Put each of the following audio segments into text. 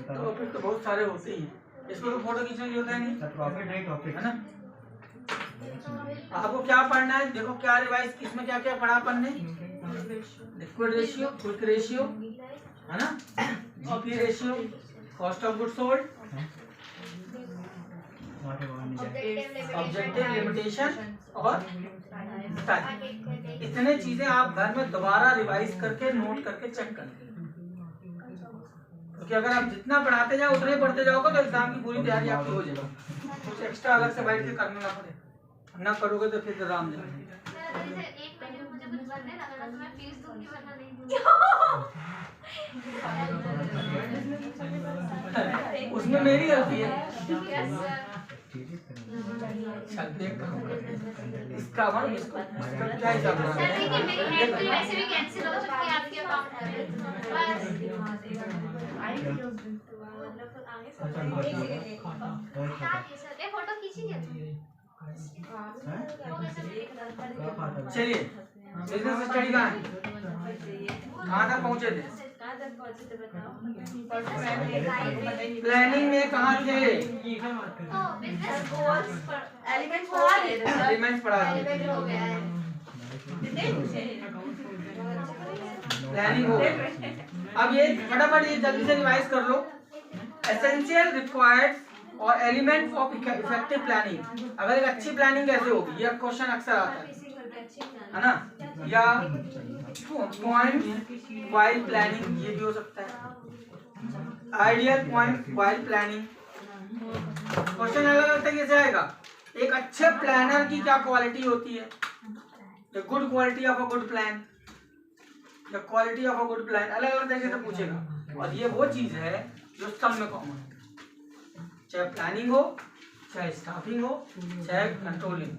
Topic तो बहुत सारे होते ही हैं, इसको तो फोटो खींचने की होता नहीं, है ना। आपको क्या पढ़ना है, देखो क्या रिवाइज, किसमें क्या क्या पढ़ा अपन ने, लिक्विड रेशियो, क्विक रेशियो, है ना, GP ratio, cost of goods sold, objective limitation और इतने चीजें आप घर में दोबारा रिवाइज करके नोट करके चेक कर, क्योंकि अगर आप जितना पढ़ाते जाओ उतने पढ़ते जाओगे तो एग्जाम की पूरी तैयारी आपकी हो जाएगी, कुछ एक्स्ट्रा अलग से बैठ के करना ना पड़े, ना करोगे तो फिर राम जाएंगे। उसमें मेरी गलती है, इसका क्या हिसाब फोटो खींचिए। चलिए बिजनेस स्टडी कहाँ तक पहुँचे थे, प्लानिंग में कहाँ थे, एलिमेंट्स पढ़ा प्लानिंग हो। अब ये फटाफट ये जल्दी से रिवाइज कर लो, एसेंशियल रिक्वायर्ड और एलिमेंट ऑफ इफेक्टिव प्लानिंग। अगर एक अच्छी प्लानिंग कैसे होगी, ये क्वेश्चन अक्सर आता है ना, या पॉइंट वाइल प्लानिंग, ये भी हो सकता है, ideal point while planning. Question अलग अलग तरीके से आएगा, एक अच्छे प्लानर की क्या क्वालिटी होती है, the good quality of a good plan, the quality of a good plan, अलग अलग तरीके से पूछेगा। और ये वो चीज है जो सब में कॉमन है, चाहे प्लानिंग हो, चाहे स्टाफिंग हो, चाहे कंट्रोलिंग,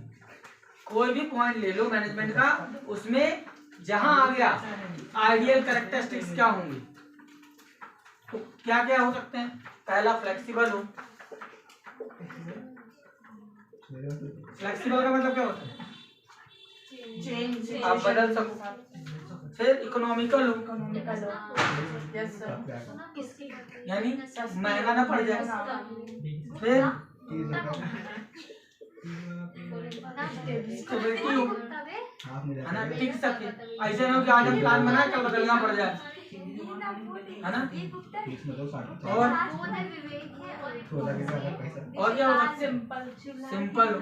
कोई भी पॉइंट ले लो मैनेजमेंट का, उसमें जहां आ गया आइडियल कैरेक्टरिस्टिक्स क्या होंगी, तो क्या क्या हो सकते हैं। पहला फ्लेक्सिबल हो, फ्लेक्सिबल का मतलब क्या होता है, आप बदल सको। फिर इकोनॉमिकल हो, यानी महंगा ना पड़ जाए। फिर स्टेबिलिटी हो, है ना, टिक सके, ऐसे ना कि आज हम प्लान बनाए कल बदलना पड़ जाए, है ना। और क्या हो सकता है, सिंपल हो,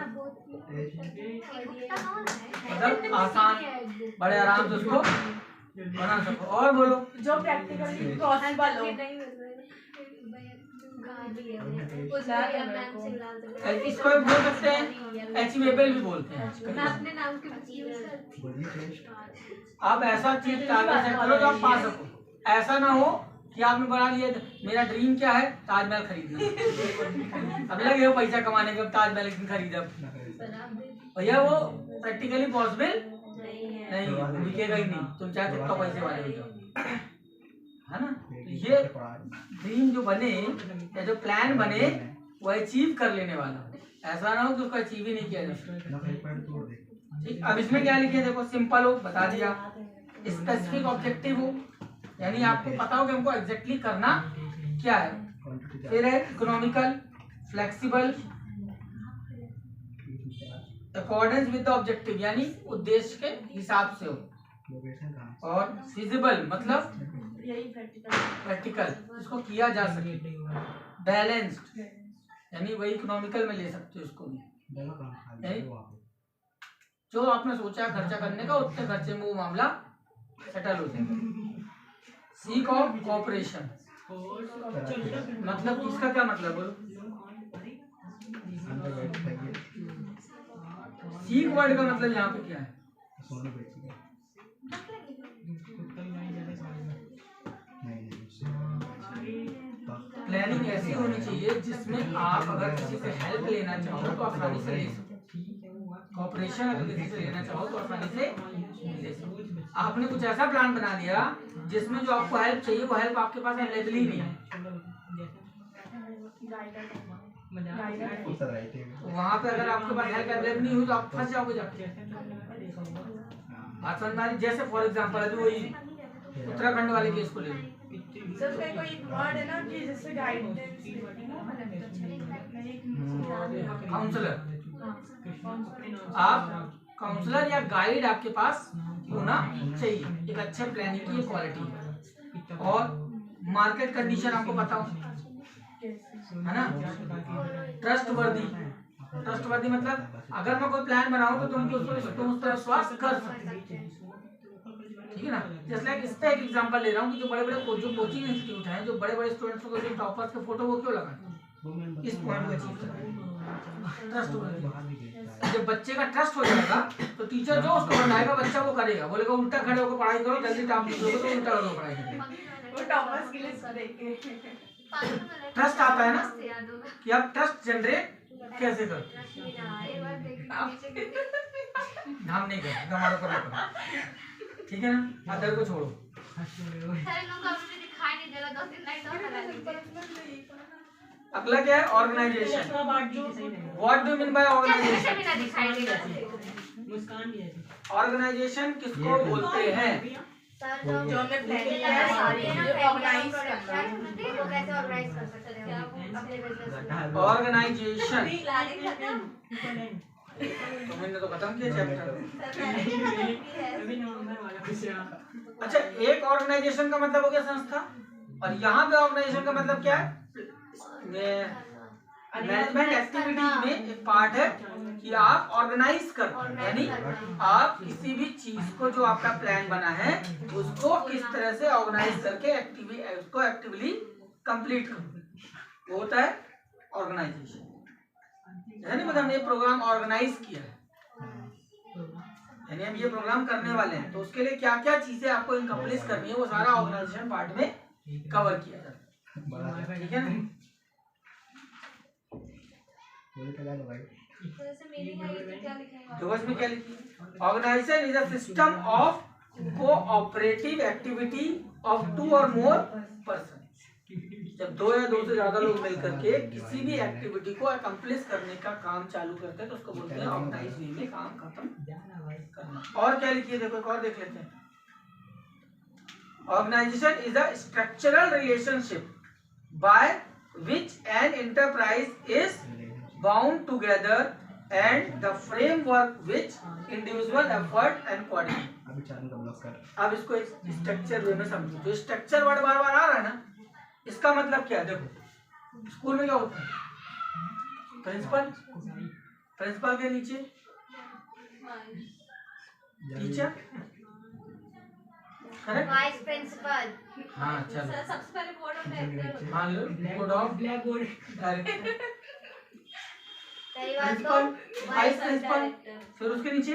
मतलब आसान, बड़े आराम से उसको बना सको। और बोलो जो प्रैक्टिकली पॉसिबल हो, इसको भी बोल सकते हैं, अचीवेबल भी बोलते हैं। मैं अपने नाम के आप ऐसा चीज टारगेट सेट करो जो आप पा सको, ऐसा ना हो कि आपने बना लिया मेरा ड्रीम क्या है, ताजमहल खरीदना, अब लगे हो पैसा कमाने का, ताजमहल एक दिन खरीदा भैया, वो प्रैक्टिकली पॉसिबल नहीं है, बिकेगा ही नहीं, तुम चाहे कितना पैसे वाले हो जाओ, है ना। तो ये ड्रीम जो बने या जो प्लान बने वो अचीव कर लेने वाला, ऐसा ना हो कि उसको अचीव ही नहीं किया जा सकता। ठीक, अब इसमें क्या लिखे, देखो सिंपल हो बता दिया, स्पेसिफिक ऑब्जेक्टिव हो, यानी आपको पता हो कि हमको एग्जैक्टली करना क्या है। फिर है economical, flexible, accordance with the objective, यानी उद्देश्य के हिसाब से हो। और फिजिबल मतलब प्रैक्टिकल, इसको किया जा सके। बैलेंस्ड, यानी वही इकोनॉमिकल में ले सकते हो इसको भी, जो आपने सोचा खर्चा करने का उतने खर्चे में वो मामला सेटल हो जाएगा। सीक ऑफ कॉपरेशन, मतलब इसका क्या मतलब बोलो, सीक वर्ड का मतलब यहाँ पे क्या है, प्लानिंग ऐसी होनी चाहिए जिसमें आप अगर किसी से हेल्प लेना चाहो तो आसानी से ले सको, कॉपरेशन अगर किसी से लेना चाहो तो आसानी से ले सको। आपने कुछ ऐसा प्लान बना दिया जिसमें जो आपको हेल्प चाहिए वो हेल्प आपके पास अवेलेबल ही नहीं है, वहां पे अगर आपके पास हेल्प अवेलेबल नहीं हुई तो आप फंस जाओगे जाके, बात समझ में आ रही? जैसे फॉर एग्जाम्पल अभी वही उत्तराखंड वाले केस को ले लो। सर उसका कोई एक वर्ड है ना कि जिससे गाइडेंस काउंसलर, आप काउंसलर या गाइड आपके पास होना चाहिए। एक अच्छे प्लानिंग की क्वालिटी है। और मार्केट कंडीशन आपको पता हो, है ना? ट्रस्टवर्दी, ट्रस्टवर्दी मतलब अगर मैं कोई प्लान बनाऊं तो तुम उस पर विश्वास कर सकते हो, ठीक है ना? जैसे लाइक इस पे एक एग्जांपल ले रहा हूँ कि जो बड़े बड़े जो कोचिंग इंस्टीट्यूट हैं, जो बड़े बड़े स्टूडेंट्स को जो टॉपर्स के फोटो वो क्यों लगाते हैं? इस पॉइंट को अचीव करना, ट्रस्टवर्दी। जब बच्चे का ट्रस्ट हो जाएगा तो टीचर जो उसको बनाएगा बच्चा वो करेगा। बोलेगा उल्टा खड़े होकर पढ़ाई करो, जल्दी टाइम लिखोगे तो उल्टा होकर पढ़ाई करेगा। वो टॉपर्स के लिए देखे ट्रस्ट आता है ना कि आप ट्रस्ट जनरेट कैसे करो। हम नहीं करेंगे, हमारे ऊपर नहीं, ठीक है ना? अदर को छोड़ो। अगला क्या है? Organisation. What do you mean by organisation? Organisation किसको बोलते हैं? जो हमने प्लान किया है ऑर्गेनाइज करना। ऑर्गेनाइजेशन तुमने तो खत्म किया चैप्टर। अच्छा, एक ऑर्गेनाइजेशन का मतलब हो गया संस्था, और यहाँ पे ऑर्गेनाइजेशन का मतलब क्या है? मैनेजमेंट एक्टिविटी में एक पार्ट है कि आप ऑर्गेनाइज कर, यानी आप किसी भी चीज को जो आपका प्लान बना है उसको किस तरह से ऑर्गेनाइज करके उसको एक्टिवली कंप्लीट करो, वो होता है ऑर्गेनाइजेशन। यानी मतलब हमने ये प्रोग्राम ऑर्गेनाइज किया है, यानी हम ये प्रोग्राम करने वाले हैं तो उसके लिए क्या क्या चीजें आपको इनकम्प्लीट करनी है वो सारा ऑर्गेनाइजेशन पार्ट में कवर किया जाता है, ठीक है ना? तो इसमें क्या लिखिए? Organisation is a system of cooperative activity of 2 और मोर पर्सन। जब 2 या 2 से ज्यादा लोग मिलकर के किसी भी एक्टिविटी को अकम्प्लिश करने का काम चालू करते हैं तो उसको बोलते हैं ऑर्गेनाइज वे में काम खत्म करना। और क्या लिखिए? देखो एक और देख लेते हैं। Organisation is a structural relationship by which an enterprise is bound together and the framework which individual effort and coordination। अब इसको एक स्ट्रक्चर वे में समझो। जो स्ट्रक्चर वर्ड बार बार आ रहा है ना, इसका मतलब क्या है? देखो स्कूल में क्या होता है? प्रिंसिपल, प्रिंसिपल के नीचे टीचर, वाइस प्रिंसिपल। हाँ चलो, सबसे पहले बोर्ड ऑफ डायरेक्टर। मान लो board of blackboard director, principal, vice principal, फिर उसके नीचे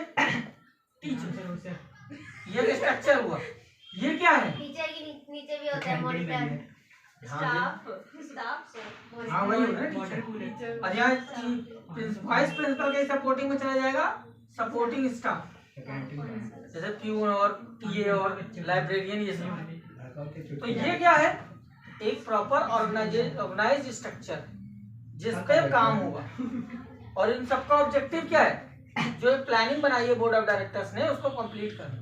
टीचर। ये स्ट्रक्चर हुआ। ये क्या है? टीचर के नीचे भी होता है मॉनिटर, स्टाफ, हाँ वही होगा ना टीचर। और यहाँ वाइस प्रिंसिपल के सपोर्टिंग में चला जाएगा सपोर्टिंग स्टाफ, जैसे प्यून और टीए और लाइब्रेरियन, ये सब। तो ये क्या है? एक प्रॉपर ऑर्गेनाइज्ड स्ट्रक्चर जिस पे काम होगा। और इन सबका ऑब्जेक्टिव क्या है? जो एक प्लानिंग बनाई है बोर्ड ऑफ डायरेक्टर्स ने उसको कंप्लीट करना।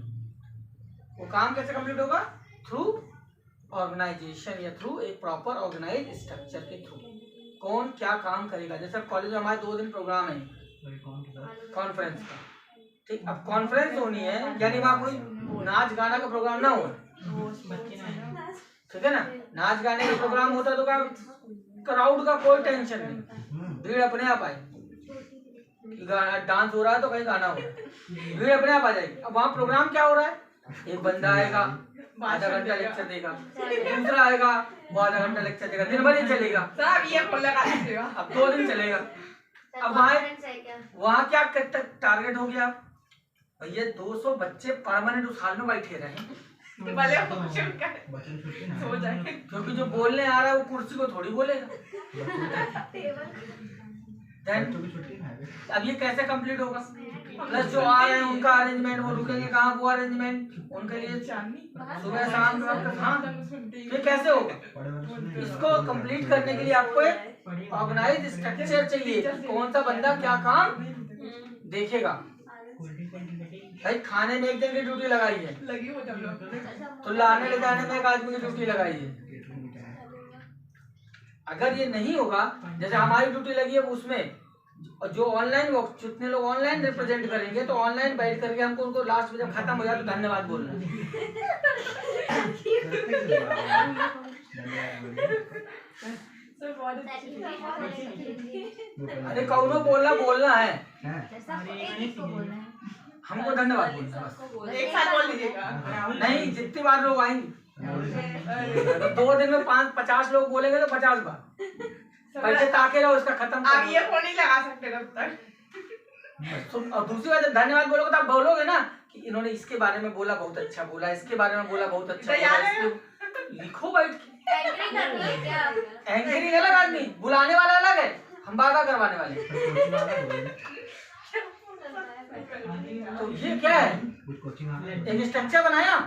वो काम कैसे कंप्लीट होगा? थ्रू ऑर्गेनाइजेशन या थ्रू एक प्रॉपर ऑर्गेनाइज्ड स्ट्रक्चर के थ्रू। कौन क्या काम करेगा? जैसे कॉलेज में हमारे 2 दिन प्रोग्राम है कॉन्फ्रेंस का, ठीक। अब कॉन्फ्रेंस होनी है यानी वहाँ कोई नाच गाना का प्रोग्राम ना हो, ठीक है ना? नाच गाने का प्रोग्राम होता तो क्या क्राउड का कोई टेंशन नहीं, भीड़ अपने आप आएगी। गाना डांस हो रहा है तो कहीं गाना हो रहा है, भीड़ अपने आप आ जाएगी। अब वहाँ प्रोग्राम क्या हो रहा है? एक बंदा आएगा आधा घंटा लेक्चर देगा, दूसरा आएगा वो आधा घंटा लेक्चर देगा, दिन भर ही चलेगा। अब 2 दिन चलेगा। अब वहाँ क्या टारगेट हो गया? भैया 200 बच्चे परमानेंट उस हाल में बैठे रहे, क्योंकि जो बोलने आ रहा है वो कुर्सी को थोड़ी बोलेगा। अब ये कैसे कंप्लीट होगा? प्लस जो आ रहे हैं उनका अरेंजमेंट, वो रुकेंगे कहाँ? वो अरेंजमेंट उनके लिए सुबह शाम तक। हाँ, ये कैसे होगा? इसको कंप्लीट करने के लिए आपको एक ऑर्गेनाइज्ड स्ट्रक्चर चाहिए। कौन सा बंदा क्या काम देखेगा? भाई खाने में एक दिन की ड्यूटी लगाई है, लगी हो जब लोग तो लाने ले जाने में एक आदमी की ड्यूटी लगाई है। अगर ये नहीं होगा, जैसे हमारी ड्यूटी लगी है उसमें, जो ऑनलाइन वो जितने लोग ऑनलाइन रिप्रेजेंट करेंगे, तो ऑनलाइन बैठ करके हमको उनको लास्ट में जब खत्म हो जाए तो धन्यवाद बोलना है। सर बहुत अच्छी अरे कौनो बोलना है, एक को बोलना है। हमको धन्यवाद बोलना है बस। एक साथ बोल लीजिएगा। नहीं, जितनी बार लोग आएंगे, तो 2 दिन में 50 लोग बोलेंगे तो 50 बार पैसे ताके रहो, इसका खत्म आप ये फोन नहीं लगा सकते तब तक। और दूसरी बात, धन्यवाद बोलोगे तो आप बोलोगे ना कि इन्होंने इसके बारे में बोला, बहुत अच्छा बोला, इसके बारे में बोला, बहुत अच्छा बोला, लिखो बैठ के। एंकरिंग करनी है क्या आप? एंकरिंग अलग आदमी, बुलाने वाला अलग है, हम वादा करवाने वाले। तो ये क्या है, एक स्ट्रक्चर बनाया,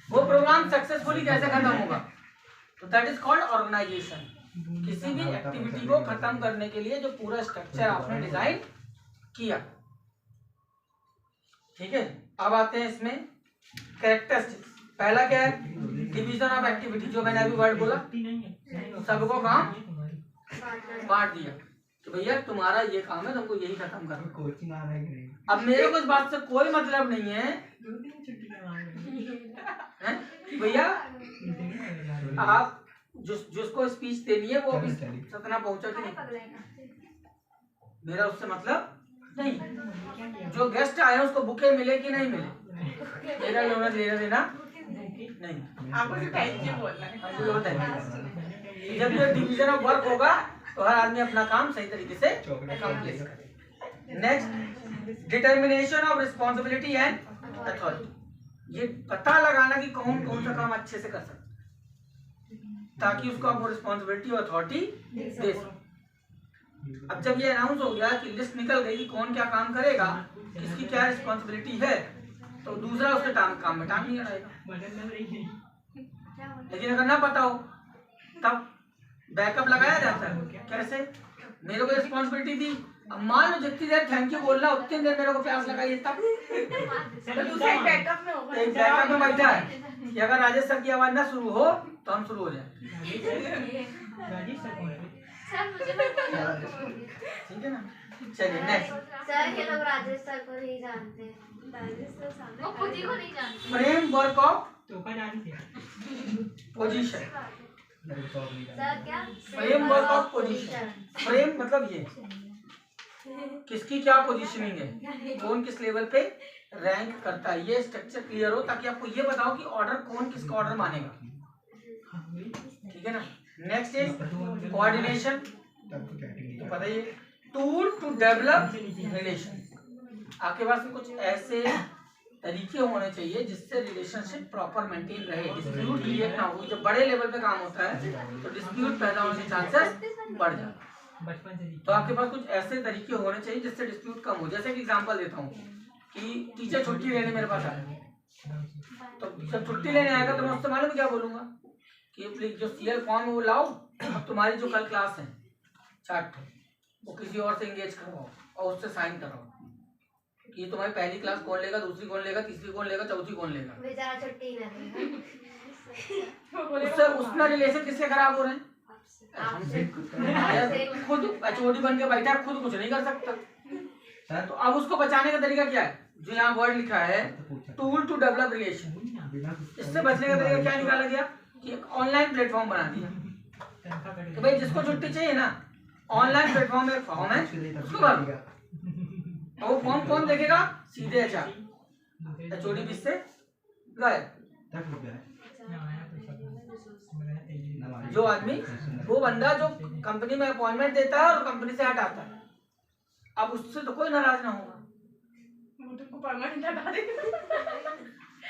वो प्रोग्राम सक्सेसफुली कैसे खत्म होगा, तो दैट इज कॉल्ड ऑर्गेनाइजेशन। किसी भी एक्टिविटी को खत्म करने के लिए जो पूरा स्ट्रक्चर आपने डिजाइन किया। ठीक है, अब आते हैं इसमें कैरेक्टरिस्टिक्स। पहला क्या है, डिवीजन ऑफ एक्टिविटी, जो मैंने अभी वर्ड बोला, सबको काम बांट दिया कि भैया तुम्हारा ये काम है, तुमको यही खत्म करना। अब मेरे को इस बात से कोई मतलब नहीं है, हैं? कि भैया आप जिसको स्पीच देनी है वो अभी सतना पहुंचा कि नहीं, मेरा उससे मतलब नहीं। जो गेस्ट आए उसको बुके मिले कि नहीं मिले, मेरा लेना देना नहीं। आपको सिर्फ थैंक यू बोलना है। जब ये डिवीजन ऑफ वर्क होगा तो हर आदमी अपना काम सही तरीके से कंप्लीट करे। Next, determination of responsibility and authority. ये पता लगाना कि कौन कौन सा काम अच्छे से कर सकता है, ताकि उसको आप रिस्पॉन्सिबिलिटी और अथॉरिटी दे सको। अब जब ये अनाउंस हो गया कि लिस्ट निकल गई कि कौन क्या काम करेगा, किसकी क्या रिस्पॉन्सिबिलिटी है, तो दूसरा उसके काम में टांग नहीं रहेगा। लेकिन अगर ना पता हो तब बैकअप लगाया जाता है। कैसे, मेरे को रिस्पॉन्सिबिलिटी दी, अब मान लो जितनी देर थैंक यू बोलना उतनी देर मेरे को प्यास लगाई, तब दूसरा एक बैकअप में होगा। एक बैकअप में बैठा है कि अगर राजेश सर की आवाज ना शुरू हो तो हम शुरू हो जाए। सर मुझे पता है। ठीक है ना, चलिए नेक्स्ट। सर ये लोग राजेश सर को नहीं जानते हैं, राजेश सर सामने वो खुद ही को नहीं जानते। Framework of position. सर क्या, फ्रेमवर्क ऑफ पोजीशन। फ्रेम मतलब ये किसकी क्या पोजीशनिंग है, कौन किस लेवल पे रैंक करता है, ये स्ट्रक्चर क्लियर हो, ताकि आपको ये बताओ कि ऑर्डर कौन किसका ऑर्डर मानेगा। ठीक है ना। Next is coordination. तो पता ही, टूल टू डेवलप रिलेशन। आपके पास में कुछ ऐसे तरीके होने चाहिए जिससे रिलेशनशिप प्रॉपर मेंटेन रहे, डिस्प्यूट क्रिएट ना हो। जब बड़े लेवल पे काम होता है तो डिस्प्यूट पैदा होने के चांसेस बढ़ जाते हैं। तो आपके पास कुछ ऐसे तरीके होने चाहिए जिससे डिस्प्यूट कम हो। जैसे कि एग्जांपल देता हूँ कि टीचर छुट्टी लेने मेरे पास आया, तो जब छुट्टी लेने आएगा तो मैं उससे मालूम क्या बोलूंगा कि प्लीज जो सीएल फॉर्म है वो लाओ, अब तुम्हारी जो कल क्लास है चार्ट वो किसी और से एंगेज करवाओ और उससे साइन कराओ कि ये तुम्हारी पहली क्लास कौन लेगा, दूसरी कौन लेगा, तीसरी कौन लेगा, चौथी कौन लेगा। बेचारा छुट्टी ना उससे उसमें रिलेशन किसके खराब हो रहे हैं, हमसे। खुद एचओडी बन के बैठा है, खुद कुछ नहीं कर सकता। तो अब उसको बचाने का तरीका क्या है, जो यहाँ वर्ड लिखा है टूल टू डेवलप रिलेशन, इससे बचने का तरीका क्या निकाला गया कि एक ऑनलाइन प्लेटफॉर्म बना दिया कि भाई जिसको छुट्टी चाहिए ना, ऑनलाइन प्लेटफॉर्म में एक फॉर्म है उसको भर दिया, और वो फॉर्म कौन देखेगा, सीधे एचआर। एचओडी भी इससे गायब। जो आदमी, वो बंदा जो कंपनी में अपॉइंटमेंट देता है और कंपनी से हटाता है, अब उससे तो कोई नाराज ना होगा।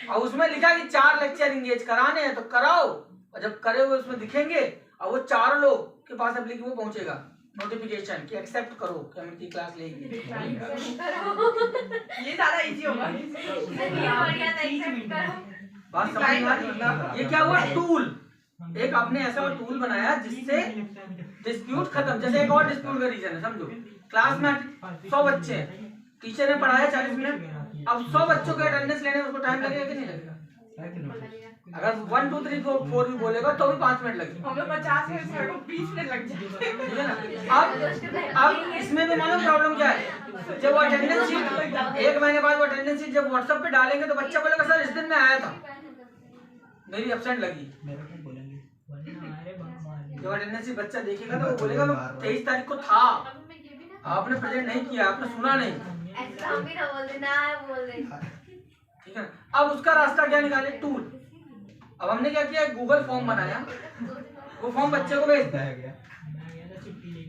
और उसमें लिखा कि 4 लेक्चर एंगेज कराने हैं तो कराओ, और जब करे हुए उसमें दिखेंगे और वो 4 लोग के पास एप्लीकेशन पहुंचेगा नोटिफिकेशन कि एक्सेप्ट करो कि हम इनकी क्लास लेंगे। ये ज्यादा इजी होगा। बात समझ में आ रही? ये क्या हुआ, टूल। एक आपने ऐसा टूल बनाया जिससे डिस्प्यूट खत्म। जैसे एक और डिस्प्यूट का रीजन है, समझो क्लास में 100 बच्चे हैं, टीचर ने पढ़ाया 40 मिनट, अब 100 बच्चों के अटेंडेंस लेने में उसको टाइम लगेगा कि नहीं लगेगा? अगर 1 2 3 4 भी बोलेगा तो भी 5 मिनट लगेगा। हमें 50 मिनट से 20 मिनट लग जाएंगे, ठीक है ना? अब इसमें भी मालूम प्रॉब्लम क्या है, जब वो अटेंडेंस शीट 1 महीने बाद वो अटेंडेंस शीट जब व्हाट्सएप पे डालेंगे तो बच्चा बोलेगा सर इस दिन में आया था, मेरी एब्सेंट लगी। जब अटेंडेंस शीट बच्चा देखेगा तो वो बोलेगा 23 तारीख को था, आपने प्रेजेंट नहीं किया, आपने सुना नहीं। एग्जाम भी ना बोल देना बोल दे। ठीक है, अब उसका रास्ता क्या निकाले? टूल। अब हमने क्या किया, गूगल फॉर्म बनाया, वो फॉर्म बच्चे को भेज दिया,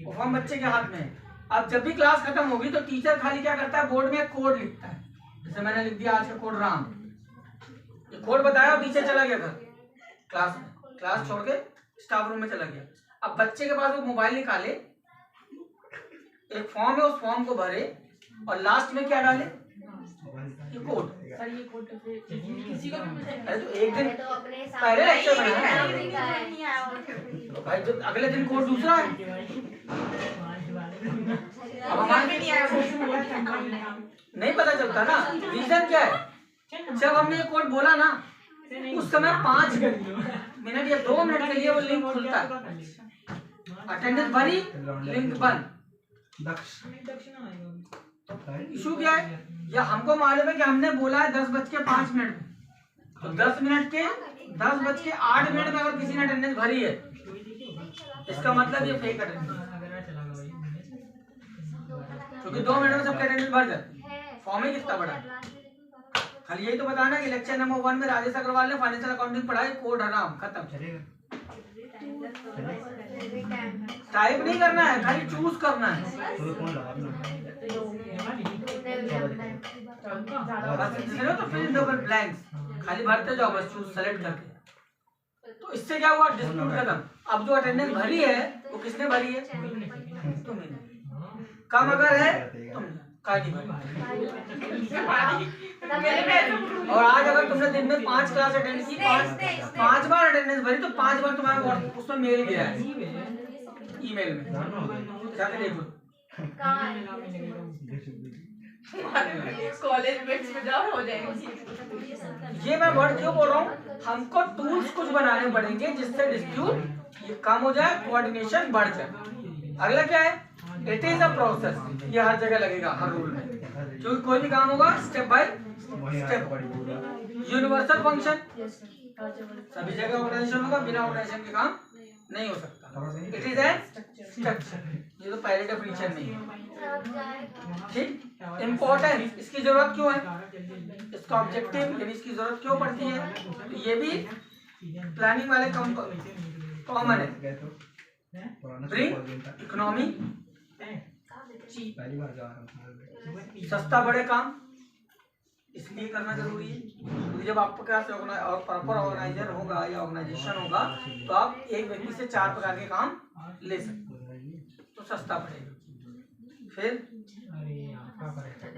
वो फॉर्म बच्चे के हाथ में है। अब जब भी क्लास खत्म होगी तो टीचर खाली क्या करता है, बोर्ड में कोड लिखता है, जैसे मैंने लिख दिया आज का कोड राम, ये कोड बताया और नीचे चला गया घर क्लास में, क्लास छोड़ के स्टाफ रूम में चला गया। अब बच्चे के पास वो मोबाइल निकाले, एक फॉर्म है, उस फॉर्म को भरे और लास्ट में क्या डाले, ये कोड। किसी को भी अरे तो एक दिन तो अपने पहले लेक्चर बनाया नहीं आया तो भाई जो अगले दिन कोड दूसरा है। अब हमारे नहीं आया, नहीं पता चलता ना, रीजन क्या है। जब हमने ये कोड बोला ना उस समय 5 मिनट या 2 मिनट के लिए वो लिंक खुलता है, अटेंडेंस भरी, लिंक बंद। इशू क्या है, या हमको मालूम है कि हमने बोला है 10:05 में, तो 10 मिनट के 10:08 में अगर किसी ने अटेंडेंस भरी है इसका मतलब ये फेक अटेंडेंस, क्योंकि 2 मिनट में सबके अटेंडेंस भर जाती है। फॉर्म ही कितना बड़ा है, खाली यही तो बताना कि लेक्चर नंबर 1 में राजेश अग्रवाल ने फाइनेंशियल अकाउंटिंग पढ़ाई, कोड हराम, खत्म। टाइप नहीं करना है, खाली चूज करना है। तो फिर ब्लैंक्स खाली भरते जाओ बस, चूज सेलेक्ट करके। तो इससे क्या हुआ, डिस्प्यूट खत्म। अब जो अटेंडेंस भरी है वो किसने भरी है, तुमने। कम अगर है तुमने काटी भरी। और आज अगर तुमने दिन में 5 क्लास अटेंड की, 5 बार अटेंडेंस भरी, तो 5 बार तुम्हारे उसमें मेल गया है, ईमेल में जाके देखो। कॉलेज में जाओ हो जाएगा। ये मैं वर्ड क्यों बोल रहा हूँ, हमको टूल्स कुछ बनाने पड़ेंगे जिससे डिस्प्यूट ये कम हो जाए, कोऑर्डिनेशन बढ़ जाए। अगला क्या है, इट इज अ प्रोसेस, ये हर जगह लगेगा, हर रूल में, क्योंकि कोई भी काम होगा step by step. Universal function सभी जगह ऑर्गेनाइजेशन होगा, बिना ऑर्गेनाइजेशन के काम नहीं हो सकता। इट इज एन स्ट्रक्चर, ये तो पहले डेफिनेशन नहीं है। ठीक, इम्पोर्टेंस, इसकी जरूरत क्यों है, इसका ऑब्जेक्टिव यानी इसकी जरूरत क्यों पड़ती है, तो ये भी प्लानिंग वाले कॉमन है। ब्रिंग इकोनॉमी, सस्ता बड़े काम इसलिए करना जरूरी है क्योंकि जब आपके पास और प्रॉपर ऑर्गेनाइजर होगा या ऑर्गेनाइजेशन होगा तो आप एक व्यक्ति से 4 प्रकार के काम ले सकते हो, तो सस्ता पड़ेगा। फिर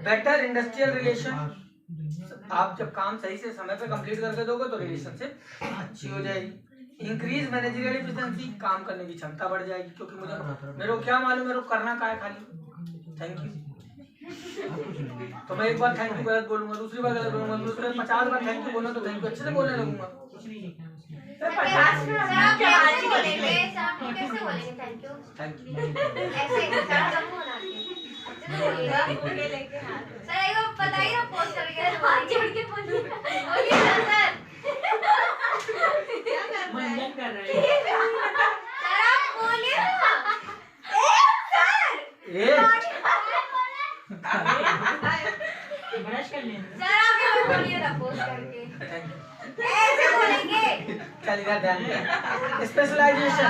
बेटर इंडस्ट्रियल रिलेशन, आप जब काम सही से समय पे कंप्लीट करके दोगे तो रिलेशनशिप अच्छी हो जाएगी। इंक्रीज मैनेजरियल एफिशिएंसी, काम करने की क्षमता बढ़ जाएगी, क्योंकि मेरे को क्या मालूम मेरे को करना क्या है, खाली थैंक यू। तो मैं एक बार थैंक यू गलत बोलूंगा, दूसरी बार गलत बोलूंगा, दूसरी बार 50 बार थैंक यू बोलूंगा तो थैंक यू अच्छे से बोलने लगूंगा। 50 मिनट कैसे बोलेंगे थैंक यू, थैंक यू ऐसे सर एक बार बताइए ना, पोस्ट करके हाथ जोड़ के बोलिए सर। मंजन कर रहे हैं सर आप बोलिए ना, ब्रश कर लेना सर आप एक बार बोलिए ना पोस्ट करके, ऐसे बोलेंगे। चलिए ध्यान दें। स्पेशलाइजेशन,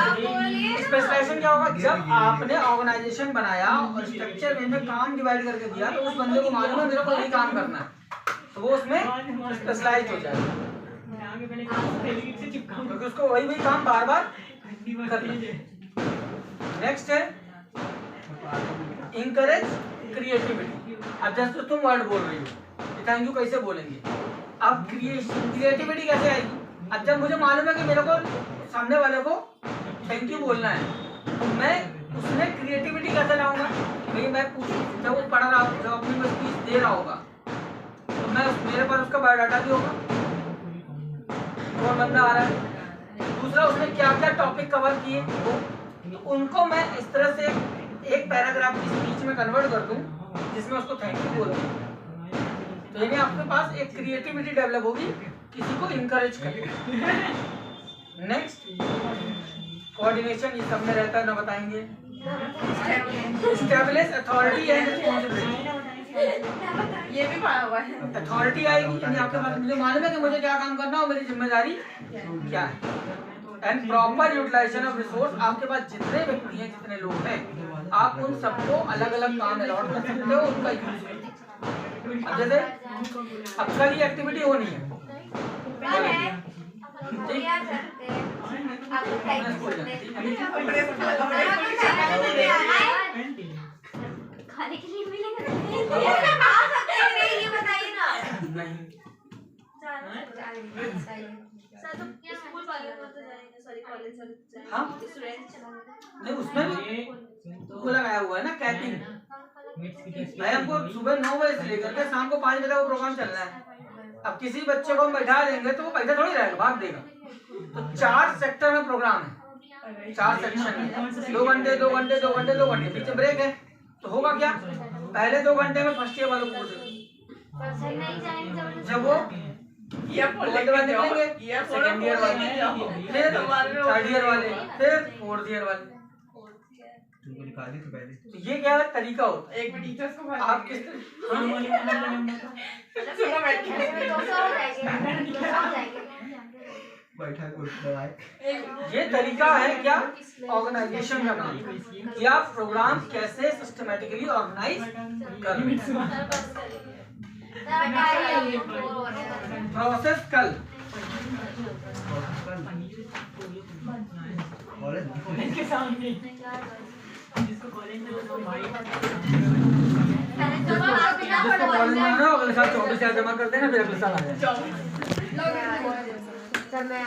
स्पेशलाइजेशन क्या होगा, जब आपने ऑर्गेनाइजेशन बनाया और स्ट्रक्चर में काम डिवाइड करके दिया तो उस बंदे को मालूम है मेरे को यही काम करना है, तो वो उसमें स्पेशलाइज हो जाएगा, क्योंकि उसको वही काम बार बार करना है। नेक्स्ट है इंकरेज क्रिएटिविटी। अब जैसे तुम वर्ड बोल रही हो, थैंक यू कैसे बोलेंगे, अब क्रिएटिविटी कैसे आएगी। अब जब मुझे मालूम है कि मेरे को सामने वाले को थैंक यू बोलना है तो मैं उसमें क्रिएटिविटी कैसे लाऊंगा, भाई मैं पूछूं, जब वो पढ़ रहा हो, जब अपनी स्पीच दे रहा होगा तो मैं मेरे पास उसका बायोडाटा भी होगा, कौन बंदा आ रहा है, दूसरा उसने क्या क्या टॉपिक कवर किए वो, तो उनको मैं इस तरह से एक पैराग्राफ की स्पीच में कन्वर्ट कर दूं जिसमें उसको थैंक यू बोल दूं। तो यानी आपके पास एक क्रिएटिविटी डेवलप होगी किसी को इनकरेज करके। नेक्स्ट कोऑर्डिनेशन, ये सब में रहता है ना, बताएंगे। एस्टैब्लिश अथॉरिटी एंड रिस्पांसिबिलिटी, ये भी पढ़ा हुआ है। अथॉरिटी आएगी यानी आपके पास मुझे मालूम है कि मुझे क्या काम करना है और मेरी जिम्मेदारी क्या है। And proper utilisation of resource, आपके पास जितने व्यक्ति हैं जितने लोग हैं आप उन सबको अलग अलग काम अलॉट कर सकते हो, उनका यूज कर सकते हो। अब जैसे अब कल ये एक्टिविटी होनी है, खाने के लिए मिलेगा ये बताइए ना। नहीं सर तो स्कूल वाले को तो जाएंगे, सॉरी कॉलेज वाले तो जाएंगे। हाँ स्टूडेंट नहीं, उसमें भी वो लगाया हुआ है ना कैपिंग। भाई हमको सुबह 9 बजे से लेकर के शाम को 5 बजे वो प्रोग्राम चलना है। अब किसी बच्चे को हम बैठा देंगे तो वो बैठा थोड़ी रहेगा, भाग देगा। तो 4 सेक्टर में प्रोग्राम है, 4 सेक्शन में 2 घंटे 2 घंटे 2 घंटे 2 घंटे, बीच में ब्रेक है। तो होगा क्या, पहले 2 घंटे में फर्स्ट ईयर वालों को जब वो निकलेंगे, सेकेंड ईयर वाले, फिर थर्ड ईयर वाले, फिर फोर्थ ईयर वाले। तो ये क्या तरीका होता है, एक में टीचर्स को आप किस ये तरीका है क्या ऑर्गेनाइजेशन का काम, कि आप प्रोग्राम कैसे सिस्टमेटिकली ऑर्गेनाइज कर प्रोसेस। कल के सामने जिसको कॉलेज में तो भाई जिसको कॉलेज में आना हो अगले साल 24,000 जमा कर देना, फिर अगले साल आ जाए। सर मैं